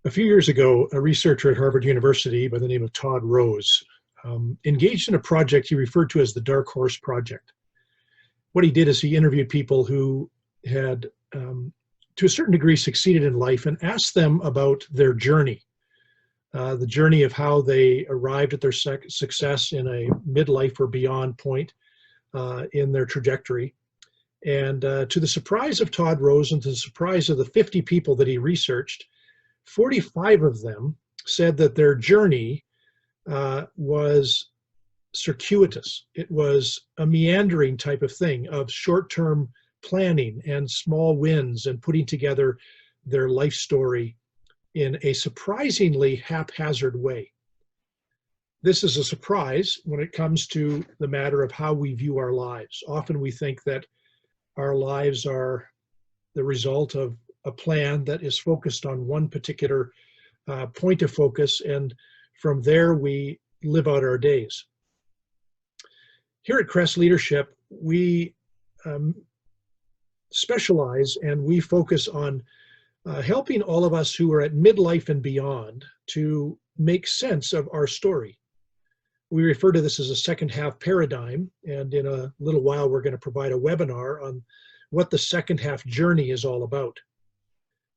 A few years ago, a researcher at Harvard University by the name of Todd Rose engaged in a project he referred to as the Dark Horse Project. What he did is he interviewed people who had, to a certain degree, succeeded in life and asked them about their journey, the journey of how they arrived at their success in a midlife or beyond point in their trajectory. And to the surprise of Todd Rose and to the surprise of the 50 people that he researched, 45 of them said that their journey was circuitous. It was a meandering type of thing of short-term planning and small wins and putting together their life story in a surprisingly haphazard way. This is a surprise when it comes to the matter of how we view our lives. Often we think that our lives are the result of a plan that is focused on one particular point of focus, and from there we live out our days. Here at Crest Leadership, we specialize and we focus on helping all of us who are at midlife and beyond to make sense of our story. We refer to this as a second half paradigm, and in a little while we're going to provide a webinar on what the second half journey is all about.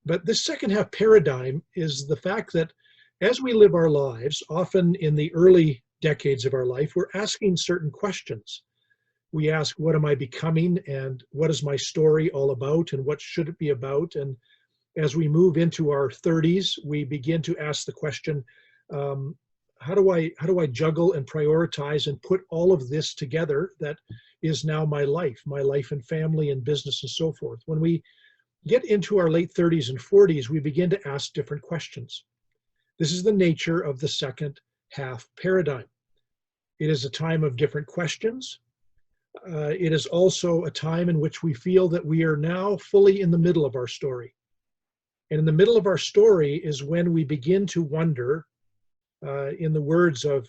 But this second half paradigm is the fact that as we live our lives, often in the early decades of our life, we're asking certain questions. We ask, what am I becoming, and what is my story all about, and what should it be about? And as we move into our 30s, we begin to ask the question, how do I juggle and prioritize and put all of this together that is now my life and family and business and so forth. When we get into our late 30s and 40s, we begin to ask different questions. This is the nature of the second half paradigm. It is a time of different questions. It is also a time in which we feel that we are now fully in the middle of our story. And in the middle of our story is when we begin to wonder, in the words of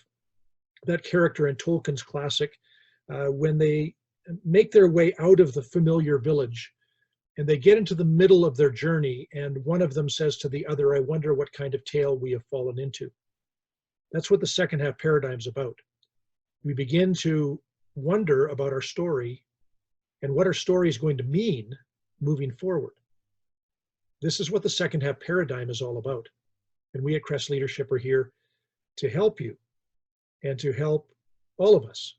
that character in Tolkien's classic, when they make their way out of the familiar village and they get into the middle of their journey, and one of them says to the other, I wonder what kind of tale we have fallen into. That's what the second half paradigm is about. We begin to wonder about our story and what our story is going to mean moving forward. This is what the second half paradigm is all about. And we at Crest Leadership are here to help you and to help all of us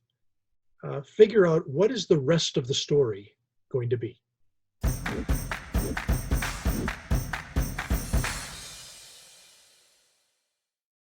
figure out what is the rest of the story going to be.